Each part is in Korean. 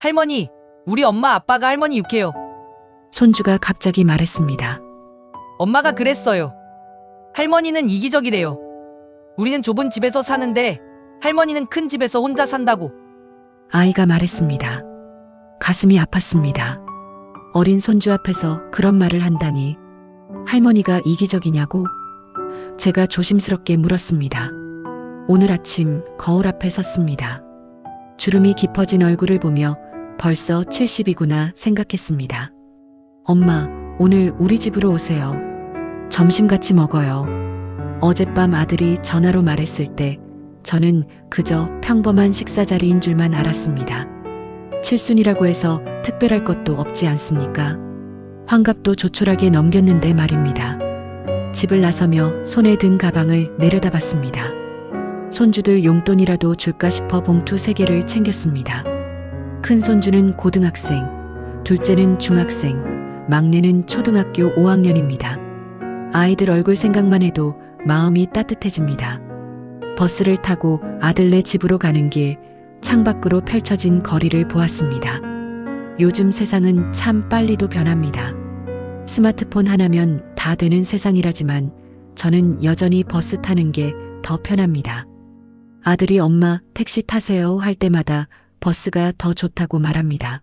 할머니, 우리 엄마 아빠가 할머니 욕해요. 손주가 갑자기 말했습니다. 엄마가 그랬어요. 할머니는 이기적이래요. 우리는 좁은 집에서 사는데 할머니는 큰 집에서 혼자 산다고. 아이가 말했습니다. 가슴이 아팠습니다. 어린 손주 앞에서 그런 말을 한다니. 할머니가 이기적이냐고? 제가 조심스럽게 물었습니다. 오늘 아침 거울 앞에 섰습니다. 주름이 깊어진 얼굴을 보며 벌써 70이구나 생각했습니다. 엄마, 오늘 우리 집으로 오세요. 점심 같이 먹어요. 어젯밤 아들이 전화로 말했을 때 저는 그저 평범한 식사 자리인 줄만 알았습니다. 칠순이라고 해서 특별할 것도 없지 않습니까? 환갑도 조촐하게 넘겼는데 말입니다. 집을 나서며 손에 든 가방을 내려다봤습니다. 손주들 용돈이라도 줄까 싶어 봉투 3개를 챙겼습니다. 큰 손주는 고등학생, 둘째는 중학생, 막내는 초등학교 5학년입니다. 아이들 얼굴 생각만 해도 마음이 따뜻해집니다. 버스를 타고 아들네 집으로 가는 길, 창밖으로 펼쳐진 거리를 보았습니다. 요즘 세상은 참 빨리도 변합니다. 스마트폰 하나면 다 되는 세상이라지만 저는 여전히 버스 타는 게 더 편합니다. 아들이 엄마 택시 타세요 할 때마다 버스가 더 좋다고 말합니다.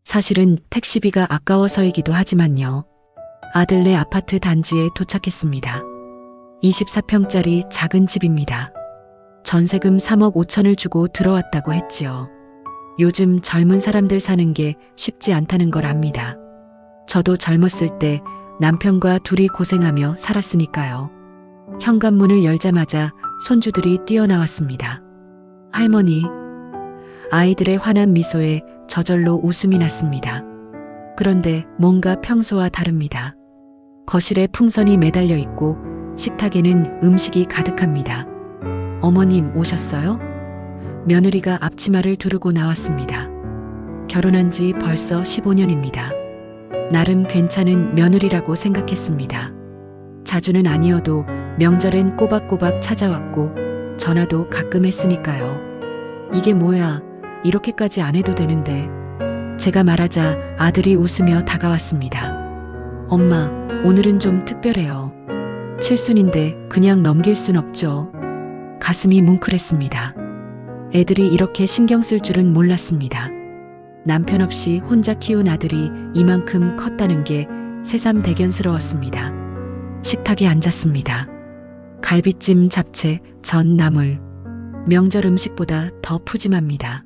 사실은 택시비가 아까워서이기도 하지만요. 아들네 아파트 단지에 도착했습니다. 24평짜리 작은 집입니다. 전세금 3억 5천을 주고 들어왔다고 했지요. 요즘 젊은 사람들 사는 게 쉽지 않다는 걸 압니다. 저도 젊었을 때 남편과 둘이 고생하며 살았으니까요. 현관문을 열자마자 손주들이 뛰어나왔습니다. 할머니, 아이들의 환한 미소에 저절로 웃음이 났습니다. 그런데 뭔가 평소와 다릅니다. 거실에 풍선이 매달려 있고 식탁에는 음식이 가득합니다. 어머님 오셨어요? 며느리가 앞치마를 두르고 나왔습니다. 결혼한 지 벌써 15년입니다. 나름 괜찮은 며느리라고 생각했습니다. 자주는 아니어도 명절엔 꼬박꼬박 찾아왔고 전화도 가끔 했으니까요. 이게 뭐야, 이렇게까지 안 해도 되는데. 제가 말하자 아들이 웃으며 다가왔습니다. 엄마, 오늘은 좀 특별해요. 칠순인데 그냥 넘길 순 없죠. 가슴이 뭉클했습니다. 애들이 이렇게 신경 쓸 줄은 몰랐습니다. 남편 없이 혼자 키운 아들이 이만큼 컸다는 게 새삼 대견스러웠습니다. 식탁에 앉았습니다. 갈비찜, 잡채, 전, 나물. 명절 음식보다 더 푸짐합니다.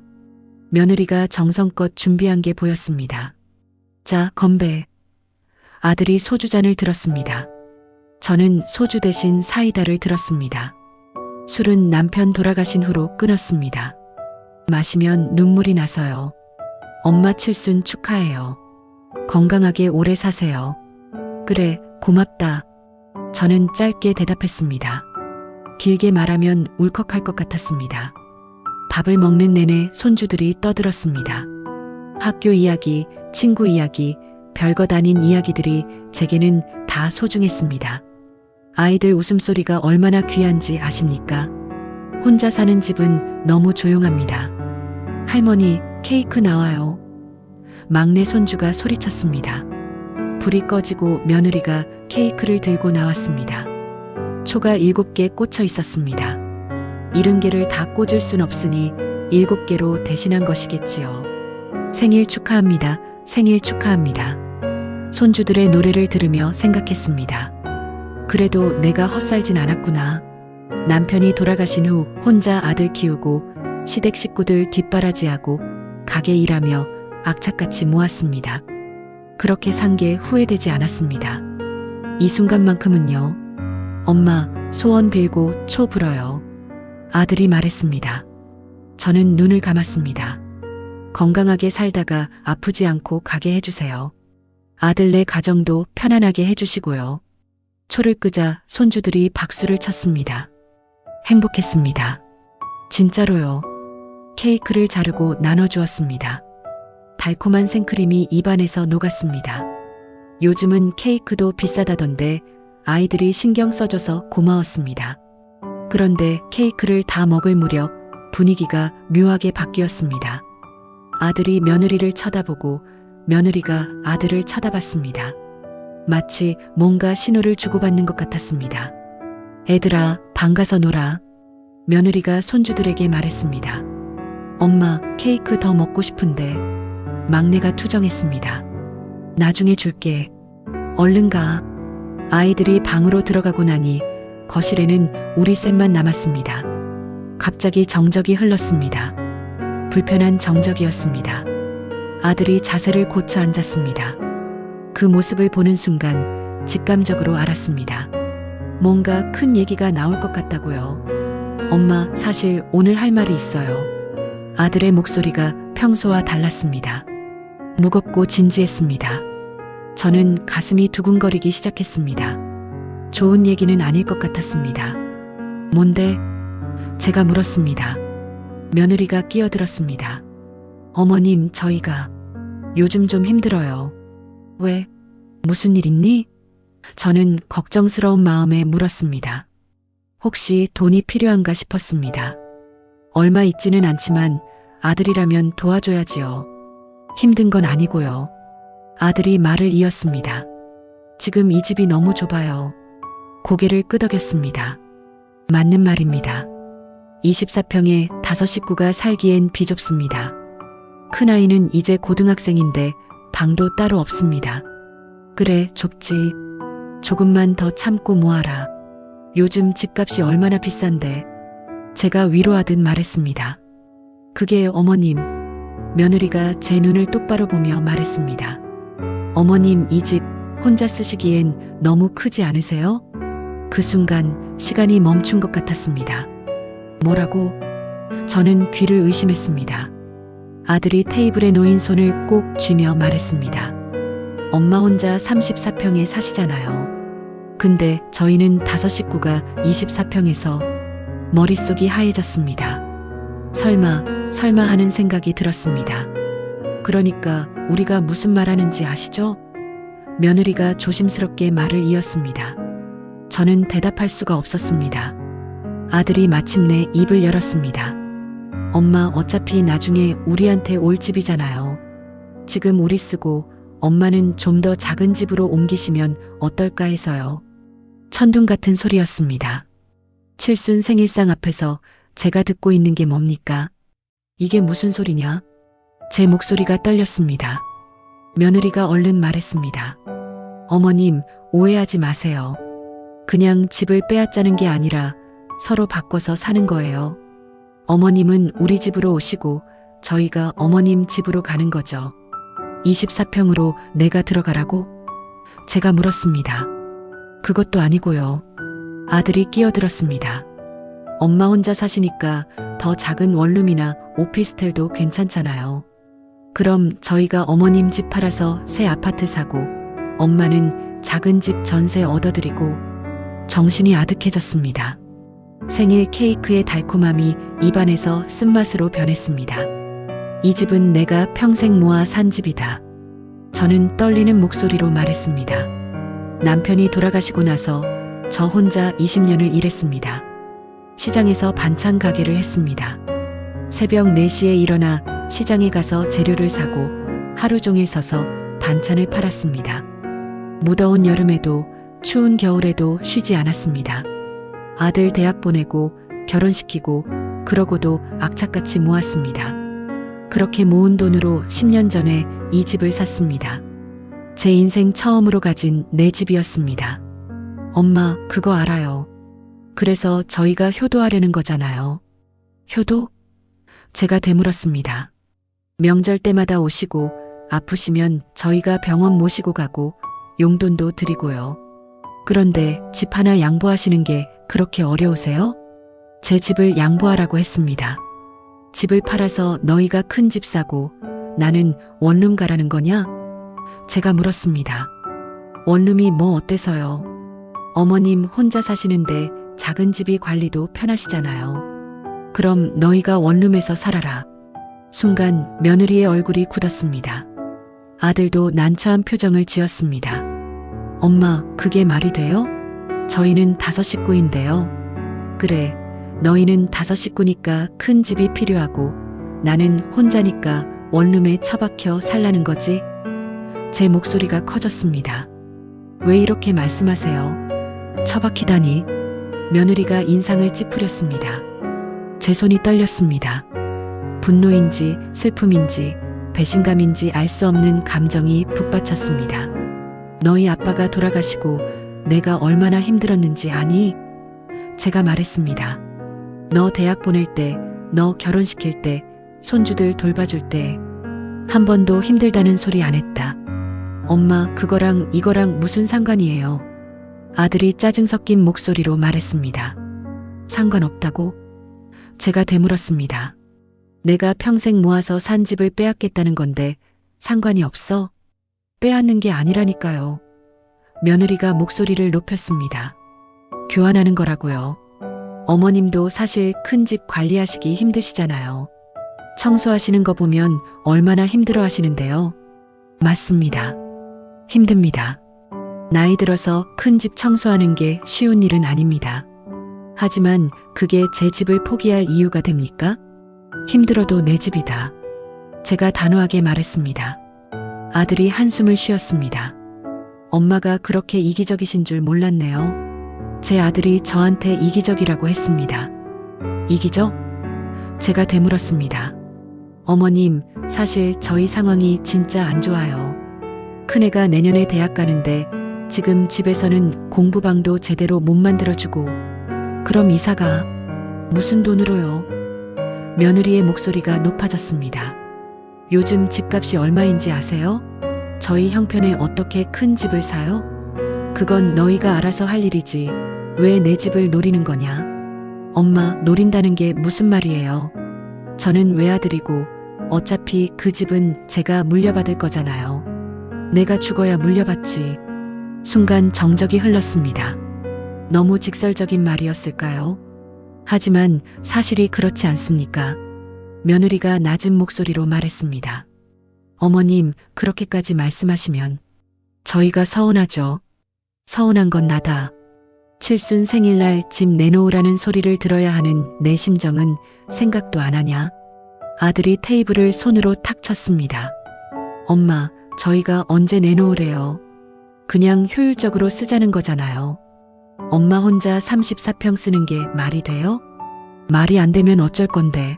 며느리가 정성껏 준비한 게 보였습니다. 자, 건배. 아들이 소주잔을 들었습니다. 저는 소주 대신 사이다를 들었습니다. 술은 남편 돌아가신 후로 끊었습니다. 마시면 눈물이 나서요. 엄마 칠순 축하해요. 건강하게 오래 사세요. 그래, 고맙다. 저는 짧게 대답했습니다. 길게 말하면 울컥할 것 같았습니다. 밥을 먹는 내내 손주들이 떠들었습니다. 학교 이야기, 친구 이야기, 별것 아닌 이야기들이 제게는 다 소중했습니다. 아이들 웃음소리가 얼마나 귀한지 아십니까? 혼자 사는 집은 너무 조용합니다. 할머니, 케이크 나와요. 막내 손주가 소리쳤습니다. 불이 꺼지고 며느리가 케이크를 들고 나왔습니다. 초가 7개 꽂혀 있었습니다. 70개를 다 꽂을 순 없으니 7개로 대신한 것이겠지요. 생일 축하합니다. 생일 축하합니다. 손주들의 노래를 들으며 생각했습니다. 그래도 내가 헛살진 않았구나. 남편이 돌아가신 후 혼자 아들 키우고 시댁 식구들 뒷바라지하고 가게 일하며 악착같이 모았습니다. 그렇게 산 게 후회되지 않았습니다. 이 순간만큼은요. 엄마, 소원 빌고 초 불어요. 아들이 말했습니다. 저는 눈을 감았습니다. 건강하게 살다가 아프지 않고 가게 해주세요. 아들네 가정도 편안하게 해주시고요. 초를 끄자 손주들이 박수를 쳤습니다. 행복했습니다. 진짜로요. 케이크를 자르고 나눠주었습니다. 달콤한 생크림이 입안에서 녹았습니다. 요즘은 케이크도 비싸다던데 아이들이 신경 써줘서 고마웠습니다. 그런데 케이크를 다 먹을 무렵 분위기가 묘하게 바뀌었습니다. 아들이 며느리를 쳐다보고 며느리가 아들을 쳐다봤습니다. 마치 뭔가 신호를 주고받는 것 같았습니다. 애들아, 반가서 놀아. 며느리가 손주들에게 말했습니다. 엄마, 케이크 더 먹고 싶은데. 막내가 투정했습니다. 나중에 줄게. 얼른 가. 아이들이 방으로 들어가고 나니 거실에는 우리 셋만 남았습니다. 갑자기 정적이 흘렀습니다. 불편한 정적이었습니다. 아들이 자세를 고쳐 앉았습니다. 그 모습을 보는 순간 직감적으로 알았습니다. 뭔가 큰 얘기가 나올 것 같다고요. 엄마, 사실 오늘 할 말이 있어요. 아들의 목소리가 평소와 달랐습니다. 무겁고 진지했습니다. 저는 가슴이 두근거리기 시작했습니다. 좋은 얘기는 아닐 것 같았습니다. 뭔데? 제가 물었습니다. 며느리가 끼어들었습니다. 어머님, 저희가 요즘 좀 힘들어요. 왜? 무슨 일 있니? 저는 걱정스러운 마음에 물었습니다. 혹시 돈이 필요한가 싶었습니다. 얼마 있지는 않지만 아들이라면 도와줘야지요. 힘든 건 아니고요. 아들이 말을 이었습니다. 지금 이 집이 너무 좁아요. 고개를 끄덕였습니다. 맞는 말입니다. 24평에 5 식구가 살기엔 비좁습니다. 큰아이는 이제 고등학생인데 방도 따로 없습니다. 그래, 좁지. 조금만 더 참고 모아라. 요즘 집값이 얼마나 비싼데. 제가 위로하듯 말했습니다. 그게 어머님. 며느리가 제 눈을 똑바로 보며 말했습니다. 어머님, 이 집 혼자 쓰시기엔 너무 크지 않으세요? 그 순간 시간이 멈춘 것 같았습니다. 뭐라고? 저는 귀를 의심했습니다. 아들이 테이블에 놓인 손을 꼭 쥐며 말했습니다. 엄마 혼자 34평에 사시잖아요. 근데 저희는 5 식구가 24평에서. 머릿속이 하얘졌습니다. 설마 하는 생각이 들었습니다. 그러니까 우리가 무슨 말하는지 아시죠? 며느리가 조심스럽게 말을 이었습니다. 저는 대답할 수가 없었습니다. 아들이 마침내 입을 열었습니다. 엄마, 어차피 나중에 우리한테 올 집이잖아요. 지금 우리 쓰고 엄마는 좀 더 작은 집으로 옮기시면 어떨까 해서요. 천둥 같은 소리였습니다. 칠순 생일상 앞에서 제가 듣고 있는 게 뭡니까? 이게 무슨 소리냐? 제 목소리가 떨렸습니다. 며느리가 얼른 말했습니다. 어머님, 오해하지 마세요. 그냥 집을 빼앗자는 게 아니라 서로 바꿔서 사는 거예요. 어머님은 우리 집으로 오시고 저희가 어머님 집으로 가는 거죠. 24평으로 내가 들어가라고? 제가 물었습니다. 그것도 아니고요. 아들이 끼어들었습니다. 엄마 혼자 사시니까 더 작은 원룸이나 오피스텔도 괜찮잖아요. 그럼 저희가 어머님 집 팔아서 새 아파트 사고 엄마는 작은 집 전세 얻어드리고. 정신이 아득해졌습니다. 생일 케이크의 달콤함이 입안에서 쓴맛으로 변했습니다. 이 집은 내가 평생 모아 산 집이다. 저는 떨리는 목소리로 말했습니다. 남편이 돌아가시고 나서 저 혼자 20년을 일했습니다. 시장에서 반찬 가게를 했습니다. 새벽 4시에 일어나 시장에 가서 재료를 사고 하루 종일 서서 반찬을 팔았습니다. 무더운 여름에도 추운 겨울에도 쉬지 않았습니다. 아들 대학 보내고 결혼시키고 그러고도 악착같이 모았습니다. 그렇게 모은 돈으로 10년 전에 이 집을 샀습니다. 제 인생 처음으로 가진 내 집이었습니다. 엄마, 그거 알아요. 그래서 저희가 효도하려는 거잖아요. 효도? 제가 되물었습니다. 명절 때마다 오시고 아프시면 저희가 병원 모시고 가고 용돈도 드리고요. 그런데 집 하나 양보하시는 게 그렇게 어려우세요? 제 집을 양보하라고 했습니다. 집을 팔아서 너희가 큰 집 사고 나는 원룸 가라는 거냐? 제가 물었습니다. 원룸이 뭐 어때서요? 어머님 혼자 사시는데 작은 집이 관리도 편하시잖아요. 그럼 너희가 원룸에서 살아라. 순간 며느리의 얼굴이 굳었습니다. 아들도 난처한 표정을 지었습니다. 엄마, 그게 말이 돼요? 저희는 5 식구인데요. 그래, 너희는 5 식구니까 큰 집이 필요하고 나는 혼자니까 원룸에 처박혀 살라는 거지? 제 목소리가 커졌습니다. 왜 이렇게 말씀하세요? 처박히다니. 며느리가 인상을 찌푸렸습니다. 제 손이 떨렸습니다. 분노인지 슬픔인지 배신감인지 알 수 없는 감정이 북받쳤습니다. 너희 아빠가 돌아가시고 내가 얼마나 힘들었는지 아니? 제가 말했습니다. 너 대학 보낼 때, 너 결혼시킬 때, 손주들 돌봐줄 때 한 번도 힘들다는 소리 안 했다. 엄마, 그거랑 이거랑 무슨 상관이에요? 아들이 짜증 섞인 목소리로 말했습니다. 상관없다고? 제가 되물었습니다. 내가 평생 모아서 산 집을 빼앗겠다는 건데 상관이 없어? 빼앗는 게 아니라니까요. 며느리가 목소리를 높였습니다. 교환하는 거라고요. 어머님도 사실 큰 집 관리하시기 힘드시잖아요. 청소하시는 거 보면 얼마나 힘들어 하시는데요. 맞습니다. 힘듭니다. 나이 들어서 큰 집 청소하는 게 쉬운 일은 아닙니다. 하지만 그게 제 집을 포기할 이유가 됩니까? 힘들어도 내 집이다. 제가 단호하게 말했습니다. 아들이 한숨을 쉬었습니다. 엄마가 그렇게 이기적이신 줄 몰랐네요. 제 아들이 저한테 이기적이라고 했습니다. 이기적? 제가 되물었습니다. 어머님, 사실 저희 상황이 진짜 안 좋아요. 큰애가 내년에 대학 가는데 지금 집에서는 공부방도 제대로 못 만들어주고 그럼 이사가 무슨 돈으로요? 며느리의 목소리가 높아졌습니다. 요즘 집값이 얼마인지 아세요? 저희 형편에 어떻게 큰 집을 사요? 그건 너희가 알아서 할 일이지. 왜 내 집을 노리는 거냐? 엄마, 노린다는 게 무슨 말이에요? 저는 외아들이고 어차피 그 집은 제가 물려받을 거잖아요. 내가 죽어야 물려받지. 순간 정적이 흘렀습니다. 너무 직설적인 말이었을까요? 하지만 사실이 그렇지 않습니까? 며느리가 낮은 목소리로 말했습니다. 어머님, 그렇게까지 말씀하시면 저희가 서운하죠. 서운한 건 나다. 칠순 생일날 집 내놓으라는 소리를 들어야 하는 내 심정은 생각도 안 하냐? 아들이 테이블을 손으로 탁 쳤습니다. 엄마, 저희가 언제 내놓으래요? 그냥 효율적으로 쓰자는 거잖아요. 엄마 혼자 34평 쓰는 게 말이 돼요? 말이 안 되면 어쩔 건데.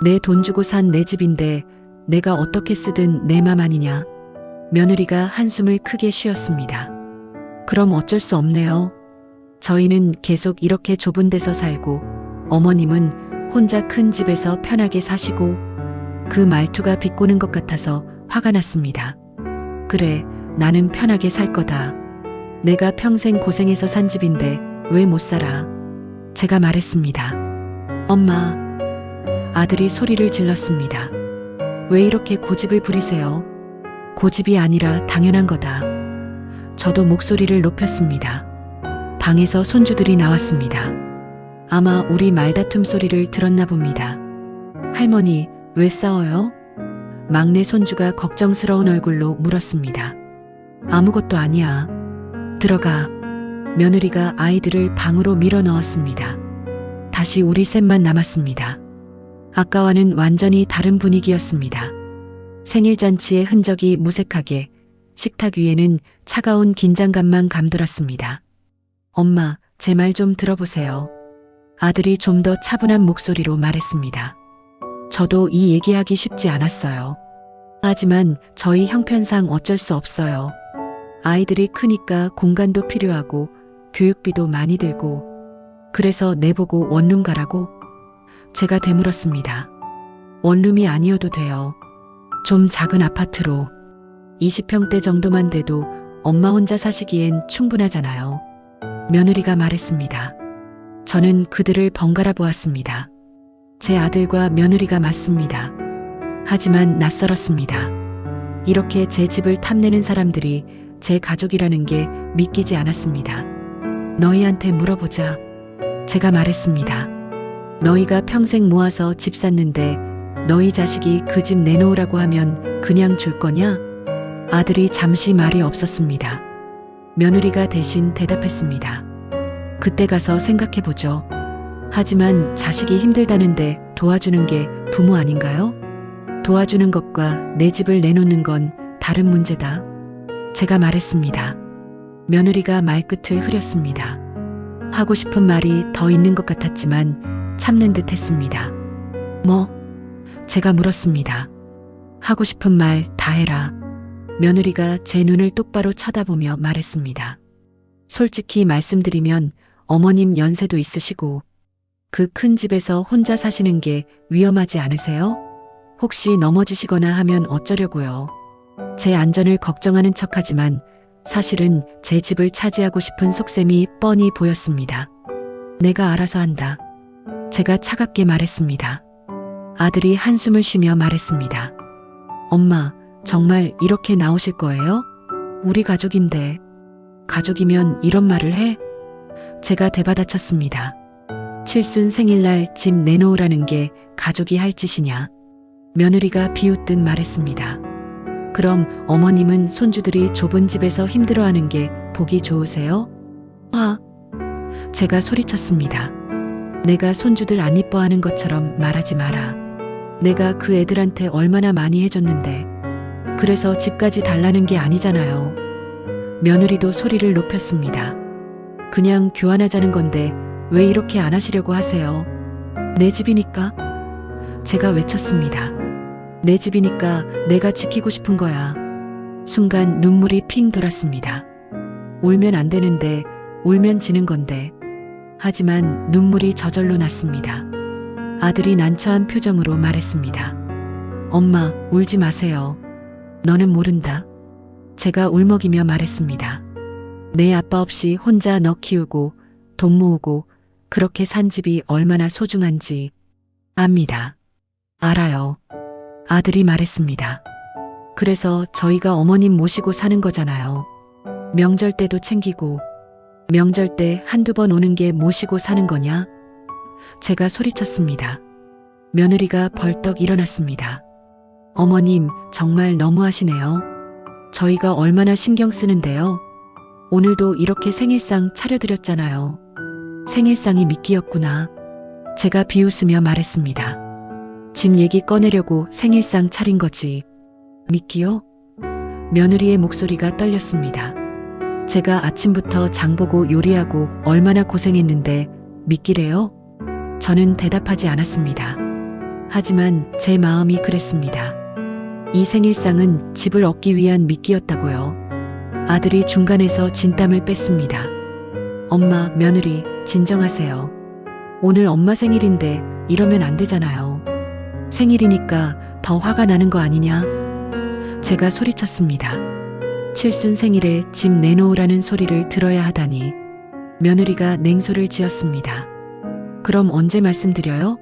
내 돈 주고 산 내 집인데 내가 어떻게 쓰든 내 맘 아니냐. 며느리가 한숨을 크게 쉬었습니다. 그럼 어쩔 수 없네요. 저희는 계속 이렇게 좁은 데서 살고 어머님은 혼자 큰 집에서 편하게 사시고. 그 말투가 비꼬는 것 같아서 화가 났습니다. 그래, 나는 편하게 살 거다. 내가 평생 고생해서 산 집인데 왜 못 살아? 제가 말했습니다. 엄마. 아들이 소리를 질렀습니다. 왜 이렇게 고집을 부리세요? 고집이 아니라 당연한 거다. 저도 목소리를 높였습니다. 방에서 손주들이 나왔습니다. 아마 우리 말다툼 소리를 들었나 봅니다. 할머니, 왜 싸워요? 막내 손주가 걱정스러운 얼굴로 물었습니다. 아무것도 아니야. 들어가. 며느리가 아이들을 방으로 밀어 넣었습니다. 다시 우리 셋만 남았습니다. 아까와는 완전히 다른 분위기였습니다. 생일잔치의 흔적이 무색하게 식탁 위에는 차가운 긴장감만 감돌았습니다. 엄마, 제 말 좀 들어보세요. 아들이 좀 더 차분한 목소리로 말했습니다. 저도 이 얘기하기 쉽지 않았어요. 하지만 저희 형편상 어쩔 수 없어요. 아이들이 크니까 공간도 필요하고 교육비도 많이 들고. 그래서 내보고 원룸 가라고? 제가 되물었습니다. 원룸이 아니어도 돼요. 좀 작은 아파트로. 20평대 정도만 돼도 엄마 혼자 사시기엔 충분하잖아요. 며느리가 말했습니다. 저는 그들을 번갈아 보았습니다. 제 아들과 며느리가 맞습니다. 하지만 낯설었습니다. 이렇게 제 집을 탐내는 사람들이 제 가족이라는 게 믿기지 않았습니다. 너희한테 물어보자. 제가 말했습니다. 너희가 평생 모아서 집 샀는데 너희 자식이 그 집 내놓으라고 하면 그냥 줄 거냐? 아들이 잠시 말이 없었습니다. 며느리가 대신 대답했습니다. 그때 가서 생각해보죠. 하지만 자식이 힘들다는데 도와주는 게 부모 아닌가요? 도와주는 것과 내 집을 내놓는 건 다른 문제다. 제가 말했습니다. 며느리가 말끝을 흐렸습니다. 하고 싶은 말이 더 있는 것 같았지만 참는 듯 했습니다. 뭐? 제가 물었습니다. 하고 싶은 말 다 해라. 며느리가 제 눈을 똑바로 쳐다보며 말했습니다. 솔직히 말씀드리면 어머님 연세도 있으시고 그 큰 집에서 혼자 사시는 게 위험하지 않으세요? 혹시 넘어지시거나 하면 어쩌려고요? 제 안전을 걱정하는 척하지만 사실은 제 집을 차지하고 싶은 속셈이 뻔히 보였습니다. 내가 알아서 한다. 제가 차갑게 말했습니다. 아들이 한숨을 쉬며 말했습니다. 엄마, 정말 이렇게 나오실 거예요? 우리 가족인데. 가족이면 이런 말을 해? 제가 되받아쳤습니다. 칠순 생일날 집 내놓으라는 게 가족이 할 짓이냐? 며느리가 비웃듯 말했습니다. 그럼 어머님은 손주들이 좁은 집에서 힘들어하는 게 보기 좋으세요? 제가 소리쳤습니다. 내가 손주들 안 이뻐하는 것처럼 말하지 마라. 내가 그 애들한테 얼마나 많이 해줬는데. 그래서 집까지 달라는 게 아니잖아요. 며느리도 소리를 높였습니다. 그냥 교환하자는 건데 왜 이렇게 안 하시려고 하세요? 내 집이니까. 제가 외쳤습니다. 내 집이니까 내가 지키고 싶은 거야. 순간 눈물이 핑 돌았습니다. 울면 안 되는데 울면 지는 건데. 하지만 눈물이 저절로 났습니다. 아들이 난처한 표정으로 말했습니다. 엄마, 울지 마세요. 너는 모른다. 제가 울먹이며 말했습니다. 내 아빠 없이 혼자 너 키우고 돈 모으고 그렇게 산 집이 얼마나 소중한지 압니다. 알아요. 아들이 말했습니다. 그래서 저희가 어머님 모시고 사는 거잖아요. 명절 때도 챙기고 명절 때 한두 번 오는 게 모시고 사는 거냐? 제가 소리쳤습니다. 며느리가 벌떡 일어났습니다. 어머님, 정말 너무하시네요. 저희가 얼마나 신경 쓰는데요. 오늘도 이렇게 생일상 차려드렸잖아요. 생일상이 미끼였구나. 제가 비웃으며 말했습니다. 집 얘기 꺼내려고 생일상 차린 거지. 미끼요? 며느리의 목소리가 떨렸습니다. 제가 아침부터 장보고 요리하고 얼마나 고생했는데 미끼래요? 저는 대답하지 않았습니다. 하지만 제 마음이 그랬습니다. 이 생일상은 집을 얻기 위한 미끼였다고요. 아들이 중간에서 진땀을 뺐습니다. 엄마, 며느리, 진정하세요. 오늘 엄마 생일인데 이러면 안 되잖아요. 생일이니까 더 화가 나는 거 아니냐? 제가 소리쳤습니다. 칠순 생일에 집 내놓으라는 소리를 들어야 하다니. 며느리가 냉소를 지었습니다. 그럼 언제 말씀드려요?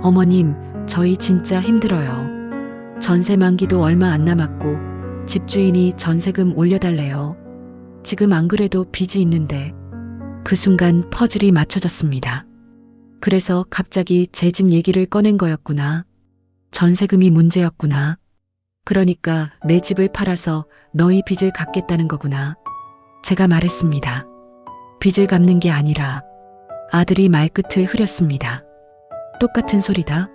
어머님, 저희 진짜 힘들어요. 전세 만기도 얼마 안 남았고 집주인이 전세금 올려달래요. 지금 안 그래도 빚이 있는데. 그 순간 퍼즐이 맞춰졌습니다. 그래서 갑자기 제 집 얘기를 꺼낸 거였구나. 전세금이 문제였구나. 그러니까 내 집을 팔아서 너희 빚을 갚겠다는 거구나. 제가 말했습니다. 빚을 갚는 게 아니라. 아들이 말끝을 흐렸습니다. 똑같은 소리다.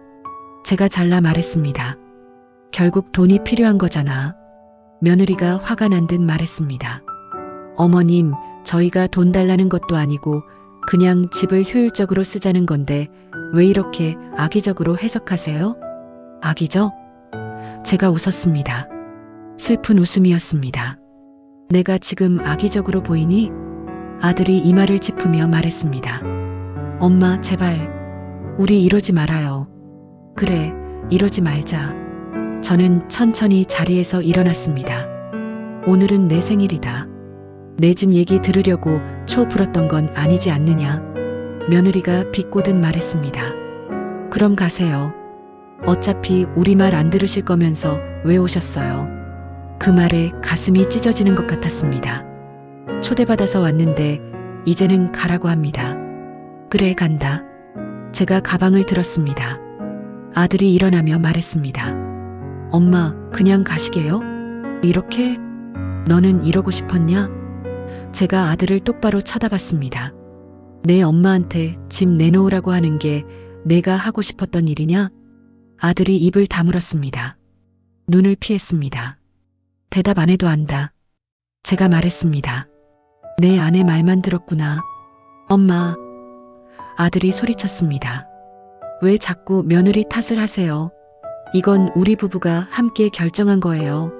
제가 잘라 말했습니다. 결국 돈이 필요한 거잖아. 며느리가 화가 난 듯 말했습니다. 어머님, 저희가 돈 달라는 것도 아니고 그냥 집을 효율적으로 쓰자는 건데 왜 이렇게 악의적으로 해석하세요? 악의적? 제가 웃었습니다. 슬픈 웃음이었습니다. 내가 지금 악의적으로 보이니? 아들이 이마를 짚으며 말했습니다. 엄마, 제발. 우리 이러지 말아요. 그래, 이러지 말자. 저는 천천히 자리에서 일어났습니다. 오늘은 내 생일이다. 내 집 얘기 들으려고 초 불었던 건 아니지 않느냐. 며느리가 비꼬듯 말했습니다. 그럼 가세요. 어차피 우리 말 안 들으실 거면서 왜 오셨어요? 그 말에 가슴이 찢어지는 것 같았습니다. 초대받아서 왔는데 이제는 가라고 합니다. 그래, 간다. 제가 가방을 들었습니다. 아들이 일어나며 말했습니다. 엄마, 그냥 가시게요? 이렇게? 너는 이러고 싶었냐? 제가 아들을 똑바로 쳐다봤습니다. 내 엄마한테 집 내놓으라고 하는 게 내가 하고 싶었던 일이냐? 아들이 입을 다물었습니다. 눈을 피했습니다. 대답 안 해도 안다. 제가 말했습니다. 내 아내 말만 들었구나. 엄마. 아들이 소리쳤습니다. 왜 자꾸 며느리 탓을 하세요? 이건 우리 부부가 함께 결정한 거예요.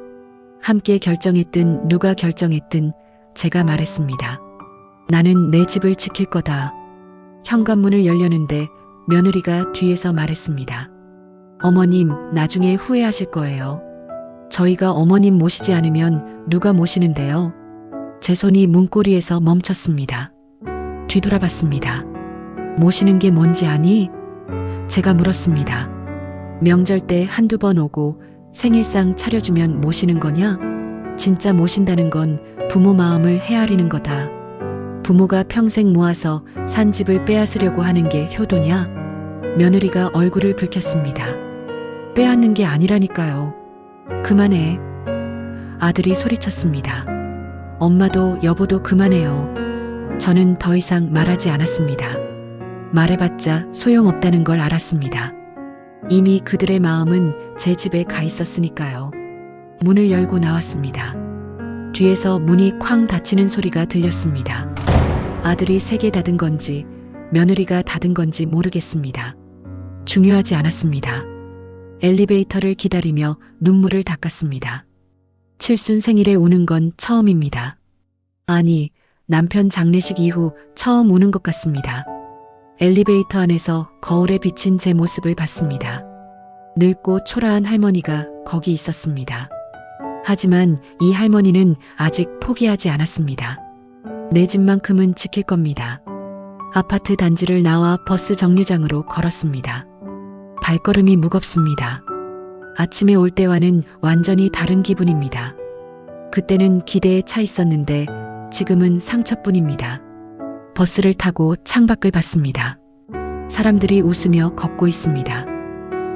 함께 결정했든 누가 결정했든 제가 말했습니다. 나는 내 집을 지킬 거다. 현관문을 열려는데 며느리가 뒤에서 말했습니다. 어머님, 나중에 후회하실 거예요. 저희가 어머님 모시지 않으면 누가 모시는데요? 제 손이 문고리에서 멈췄습니다. 뒤돌아봤습니다. 모시는 게 뭔지 아니? 제가 물었습니다. 명절 때 한두 번 오고 생일상 차려주면 모시는 거냐? 진짜 모신다는 건 부모 마음을 헤아리는 거다. 부모가 평생 모아서 산 집을 빼앗으려고 하는 게 효도냐? 며느리가 얼굴을 붉혔습니다. 빼앗는 게 아니라니까요. 그만해. 아들이 소리쳤습니다. 엄마도 여보도 그만해요. 저는 더 이상 말하지 않았습니다. 말해봤자 소용없다는 걸 알았습니다. 이미 그들의 마음은 제 집에 가 있었으니까요. 문을 열고 나왔습니다. 뒤에서 문이 쾅 닫히는 소리가 들렸습니다. 아들이 세게 닫은 건지 며느리가 닫은 건지 모르겠습니다. 중요하지 않았습니다. 엘리베이터를 기다리며 눈물을 닦았습니다. 칠순 생일에 우는 건 처음입니다. 아니, 남편 장례식 이후 처음 우는 것 같습니다. 엘리베이터 안에서 거울에 비친 제 모습을 봤습니다. 늙고 초라한 할머니가 거기 있었습니다. 하지만 이 할머니는 아직 포기하지 않았습니다. 내 집만큼은 지킬 겁니다. 아파트 단지를 나와 버스 정류장으로 걸었습니다. 발걸음이 무겁습니다. 아침에 올 때와는 완전히 다른 기분입니다. 그때는 기대에 차 있었는데 지금은 상처뿐입니다. 버스를 타고 창밖을 봤습니다. 사람들이 웃으며 걷고 있습니다.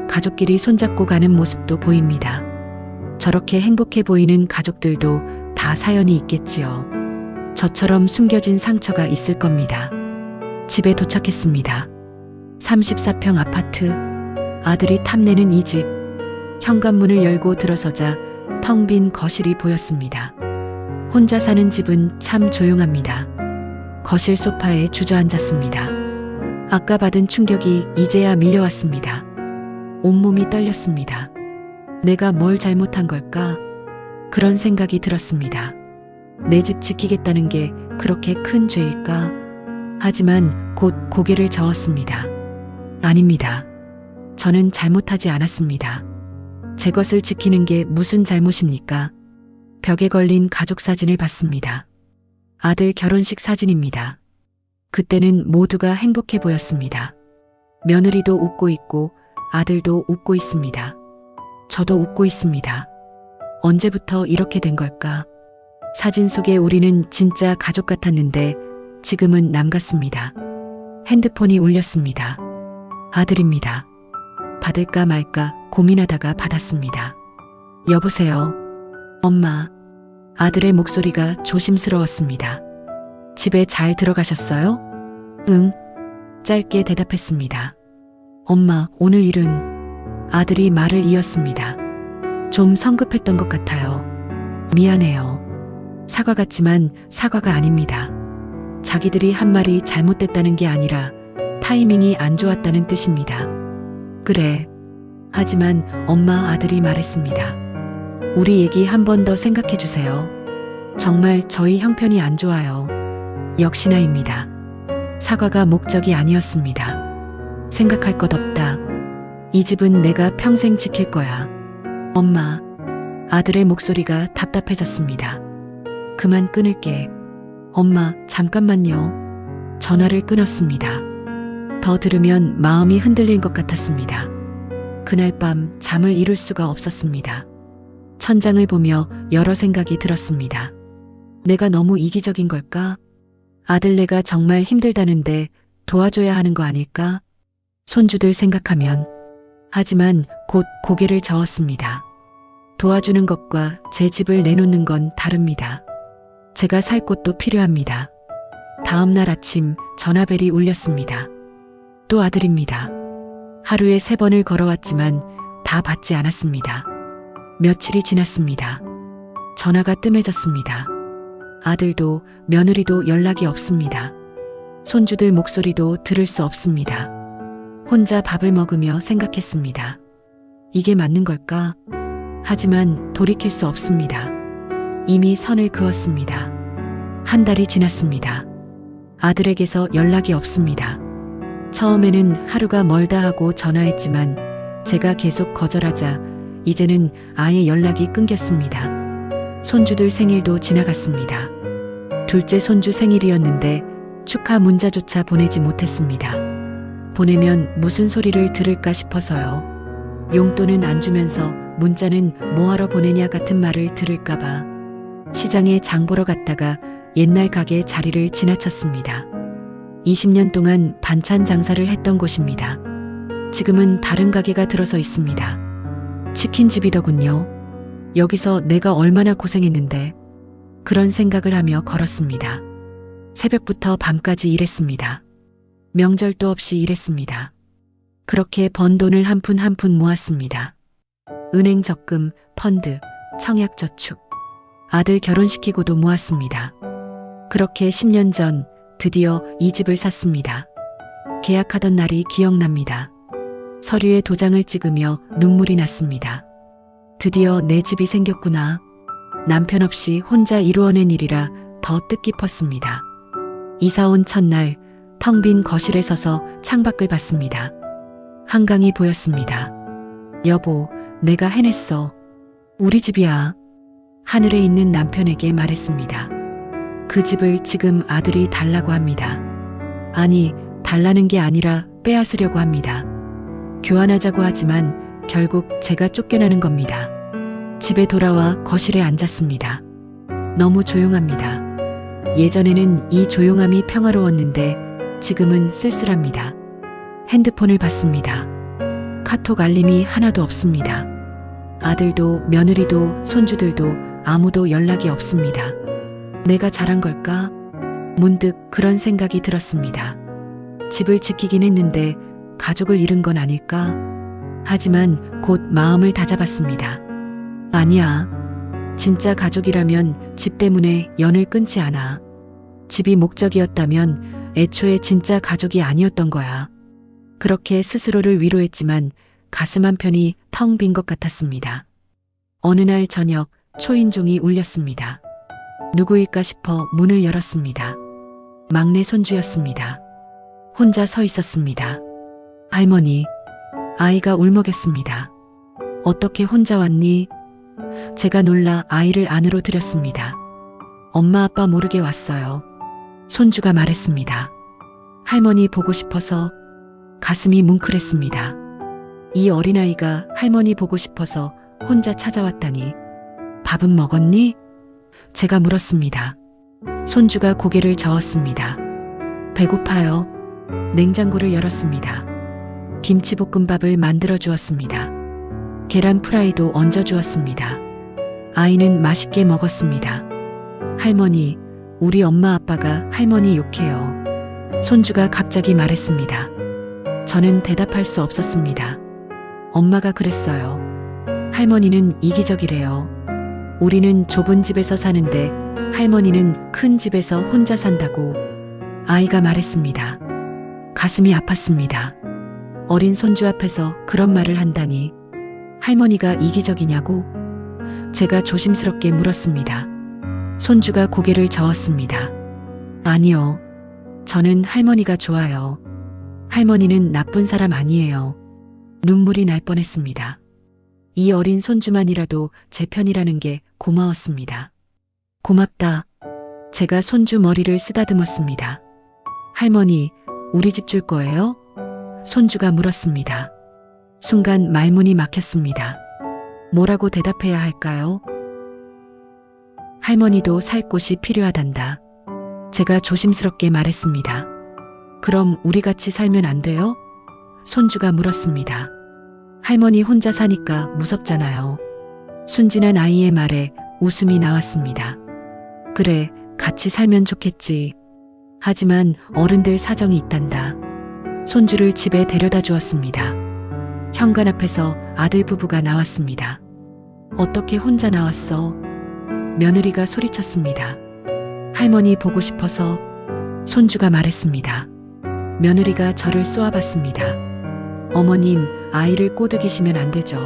가족끼리 손잡고 가는 모습도 보입니다. 저렇게 행복해 보이는 가족들도 다 사연이 있겠지요. 저처럼 숨겨진 상처가 있을 겁니다. 집에 도착했습니다. 34평 아파트. 아들이 탐내는 이 집. 현관문을 열고 들어서자 텅 빈 거실이 보였습니다. 혼자 사는 집은 참 조용합니다. 거실 소파에 주저앉았습니다. 아까 받은 충격이 이제야 밀려왔습니다. 온몸이 떨렸습니다. 내가 뭘 잘못한 걸까? 그런 생각이 들었습니다. 내 집 지키겠다는 게 그렇게 큰 죄일까? 하지만 곧 고개를 저었습니다. 아닙니다. 저는 잘못하지 않았습니다. 제 것을 지키는 게 무슨 잘못입니까? 벽에 걸린 가족 사진을 봤습니다. 아들 결혼식 사진입니다. 그때는 모두가 행복해 보였습니다. 며느리도 웃고 있고 아들도 웃고 있습니다. 저도 웃고 있습니다. 언제부터 이렇게 된 걸까? 사진 속에 우리는 진짜 가족 같았는데 지금은 남 같습니다. 핸드폰이 울렸습니다. 아들입니다. 받을까 말까 고민하다가 받았습니다. 여보세요. 엄마. 아들의 목소리가 조심스러웠습니다. 집에 잘 들어가셨어요? 응. 짧게 대답했습니다. 엄마, 오늘 일은? 아들이 말을 이었습니다. 좀 성급했던 것 같아요. 미안해요. 사과 같지만 사과가 아닙니다. 자기들이 한 말이 잘못됐다는 게 아니라 타이밍이 안 좋았다는 뜻입니다. 그래. 하지만 엄마, 아들이 말했습니다. 우리 얘기 한 번 더 생각해 주세요. 정말 저희 형편이 안 좋아요. 역시나입니다. 사과가 목적이 아니었습니다. 생각할 것 없다. 이 집은 내가 평생 지킬 거야. 엄마. 아들의 목소리가 답답해졌습니다. 그만 끊을게. 엄마, 잠깐만요. 전화를 끊었습니다. 더 들으면 마음이 흔들릴 것 같았습니다. 그날 밤 잠을 이룰 수가 없었습니다. 천장을 보며 여러 생각이 들었습니다. 내가 너무 이기적인 걸까? 아들네가 정말 힘들다는데 도와줘야 하는 거 아닐까? 손주들 생각하면. 하지만 곧 고개를 저었습니다. 도와주는 것과 제 집을 내놓는 건 다릅니다. 제가 살 곳도 필요합니다. 다음 날 아침 전화벨이 울렸습니다. 또 아들입니다. 하루에 3번을 걸어왔지만 다 받지 않았습니다. 며칠이 지났습니다. 전화가 뜸해졌습니다. 아들도 며느리도 연락이 없습니다. 손주들 목소리도 들을 수 없습니다. 혼자 밥을 먹으며 생각했습니다. 이게 맞는 걸까? 하지만 돌이킬 수 없습니다. 이미 선을 그었습니다. 한 달이 지났습니다. 아들에게서 연락이 없습니다. 처음에는 하루가 멀다 하고 전화했지만 제가 계속 거절하자 이제는 아예 연락이 끊겼습니다. 손주들 생일도 지나갔습니다. 둘째 손주 생일이었는데 축하 문자조차 보내지 못했습니다. 보내면 무슨 소리를 들을까 싶어서요. 용돈은 안 주면서 문자는 뭐하러 보내냐 같은 말을 들을까봐 시장에 장 보러 갔다가 옛날 가게 자리를 지나쳤습니다. 20년 동안 반찬 장사를 했던 곳입니다. 지금은 다른 가게가 들어서 있습니다. 치킨집이더군요. 여기서 내가 얼마나 고생했는데 그런 생각을 하며 걸었습니다. 새벽부터 밤까지 일했습니다. 명절도 없이 일했습니다. 그렇게 번 돈을 한 푼 한 푼 모았습니다. 은행 적금, 펀드, 청약저축, 아들 결혼시키고도 모았습니다. 그렇게 10년 전 드디어 이 집을 샀습니다. 계약하던 날이 기억납니다. 서류에 도장을 찍으며 눈물이 났습니다. 드디어 내 집이 생겼구나. 남편 없이 혼자 이루어낸 일이라 더 뜻깊었습니다. 이사 온 첫날 텅 빈 거실에 서서 창밖을 봤습니다. 한강이 보였습니다. 여보, 내가 해냈어. 우리 집이야. 하늘에 있는 남편에게 말했습니다. 그 집을 지금 아들이 달라고 합니다. 아니, 달라는 게 아니라 빼앗으려고 합니다. 교환하자고 하지만 결국 제가 쫓겨나는 겁니다. 집에 돌아와 거실에 앉았습니다. 너무 조용합니다. 예전에는 이 조용함이 평화로웠는데 지금은 쓸쓸합니다. 핸드폰을 봤습니다. 카톡 알림이 하나도 없습니다. 아들도 며느리도 손주들도 아무도 연락이 없습니다. 내가 잘한 걸까? 문득 그런 생각이 들었습니다. 집을 지키긴 했는데 가족을 잃은 건 아닐까? 하지만 곧 마음을 다잡았습니다. 아니야. 진짜 가족이라면 집 때문에 연을 끊지 않아. 집이 목적이었다면 애초에 진짜 가족이 아니었던 거야. 그렇게 스스로를 위로했지만 가슴 한편이 텅 빈 것 같았습니다. 어느 날 저녁 초인종이 울렸습니다. 누구일까 싶어 문을 열었습니다. 막내 손주였습니다. 혼자 서 있었습니다. 할머니, 아이가 울먹였습니다. 어떻게 혼자 왔니? 제가 놀라 아이를 안으로 들였습니다. 엄마 아빠 모르게 왔어요. 손주가 말했습니다. 할머니 보고 싶어서. 가슴이 뭉클했습니다. 이 어린아이가 할머니 보고 싶어서 혼자 찾아왔다니. 밥은 먹었니? 제가 물었습니다. 손주가 고개를 저었습니다. 배고파요. 냉장고를 열었습니다. 김치볶음밥을 만들어 주었습니다. 계란 프라이도 얹어 주었습니다. 아이는 맛있게 먹었습니다. 할머니, 우리 엄마 아빠가 할머니 욕해요. 손주가 갑자기 말했습니다. 저는 대답할 수 없었습니다. 엄마가 그랬어요. 할머니는 이기적이래요. 우리는 좁은 집에서 사는데 할머니는 큰 집에서 혼자 산다고. 아이가 말했습니다. 가슴이 아팠습니다. 어린 손주 앞에서 그런 말을 한다니. 할머니가 이기적이냐고? 제가 조심스럽게 물었습니다. 손주가 고개를 저었습니다. 아니요. 저는 할머니가 좋아요. 할머니는 나쁜 사람 아니에요. 눈물이 날 뻔했습니다. 이 어린 손주만이라도 제 편이라는 게 고마웠습니다. 고맙다. 제가 손주 머리를 쓰다듬었습니다. 할머니, 우리 집 줄 거예요? 손주가 물었습니다. 순간 말문이 막혔습니다. 뭐라고 대답해야 할까요? 할머니도 살 곳이 필요하단다. 제가 조심스럽게 말했습니다. 그럼 우리 같이 살면 안 돼요? 손주가 물었습니다. 할머니 혼자 사니까 무섭잖아요. 순진한 아이의 말에 웃음이 나왔습니다. 그래, 같이 살면 좋겠지. 하지만 어른들 사정이 있단다. 손주를 집에 데려다 주었습니다. 현관 앞에서 아들 부부가 나왔습니다. 어떻게 혼자 나왔어? 며느리가 소리쳤습니다. 할머니 보고 싶어서. 손주가 말했습니다. 며느리가 저를 쏘아봤습니다. 어머님, 아이를 꼬드기시면 안 되죠.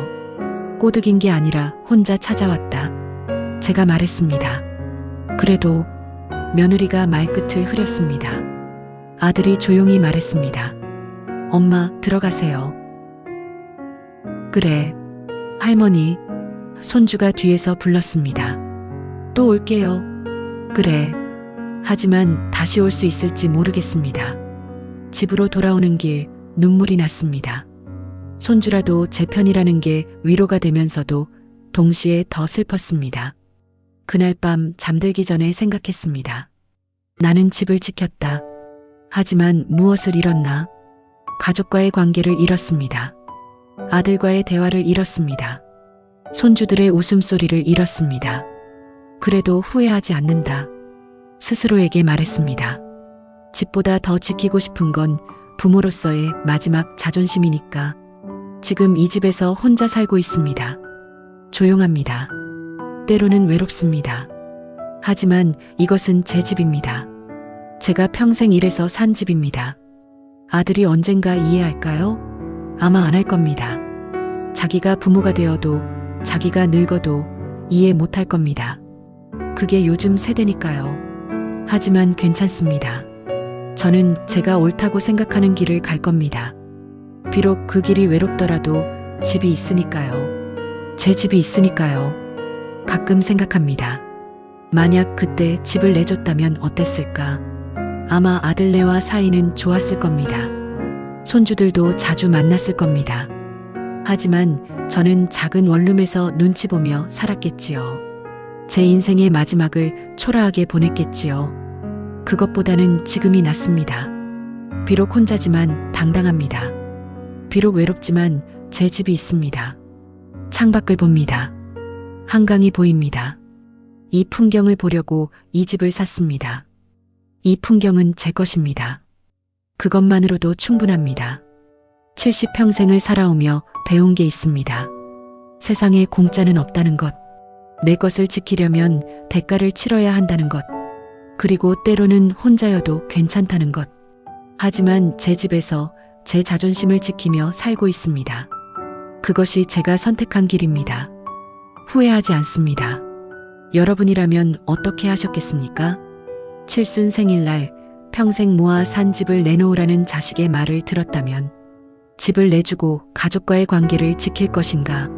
꼬드긴 게 아니라 혼자 찾아왔다. 제가 말했습니다. 그래도 며느리가 말끝을 흐렸습니다. 아들이 조용히 말했습니다. 엄마, 들어가세요. 그래, 할머니. 손주가 뒤에서 불렀습니다. 또 올게요. 그래. 하지만 다시 올 수 있을지 모르겠습니다. 집으로 돌아오는 길 눈물이 났습니다. 손주라도 제 편이라는 게 위로가 되면서도 동시에 더 슬펐습니다. 그날 밤 잠들기 전에 생각했습니다. 나는 집을 지켰다. 하지만 무엇을 잃었나? 가족과의 관계를 잃었습니다. 아들과의 대화를 잃었습니다. 손주들의 웃음소리를 잃었습니다. 그래도 후회하지 않는다. 스스로에게 말했습니다. 집보다 더 지키고 싶은 건 부모로서의 마지막 자존심이니까. 지금 이 집에서 혼자 살고 있습니다. 조용합니다. 때로는 외롭습니다. 하지만 이것은 제 집입니다. 제가 평생 일해서 산 집입니다. 아들이 언젠가 이해할까요? 아마 안 할 겁니다. 자기가 부모가 되어도 자기가 늙어도 이해 못할 겁니다. 그게 요즘 세대니까요. 하지만 괜찮습니다. 저는 제가 옳다고 생각하는 길을 갈 겁니다. 비록 그 길이 외롭더라도 집이 있으니까요. 제 집이 있으니까요. 가끔 생각합니다. 만약 그때 집을 내줬다면 어땠을까? 아마 아들네와 사이는 좋았을 겁니다. 손주들도 자주 만났을 겁니다. 하지만 저는 작은 원룸에서 눈치 보며 살았겠지요. 제 인생의 마지막을 초라하게 보냈겠지요. 그것보다는 지금이 낫습니다. 비록 혼자지만 당당합니다. 비록 외롭지만 제 집이 있습니다. 창밖을 봅니다. 한강이 보입니다. 이 풍경을 보려고 이 집을 샀습니다. 이 풍경은 제 것입니다. 그것만으로도 충분합니다. 70평생을 살아오며 배운 게 있습니다. 세상에 공짜는 없다는 것. 내 것을 지키려면 대가를 치러야 한다는 것. 그리고 때로는 혼자여도 괜찮다는 것. 하지만 제 집에서 제 자존심을 지키며 살고 있습니다. 그것이 제가 선택한 길입니다. 후회하지 않습니다. 여러분이라면 어떻게 하셨겠습니까? 칠순 생일날 평생 모아 산 집을 내놓으라는 자식의 말을 들었다면 집을 내주고 가족과의 관계를 지킬 것인가?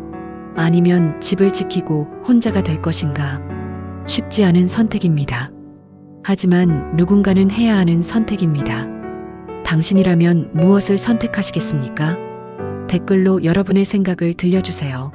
아니면 집을 지키고 혼자가 될 것인가? 쉽지 않은 선택입니다. 하지만 누군가는 해야 하는 선택입니다. 당신이라면 무엇을 선택하시겠습니까? 댓글로 여러분의 생각을 들려주세요.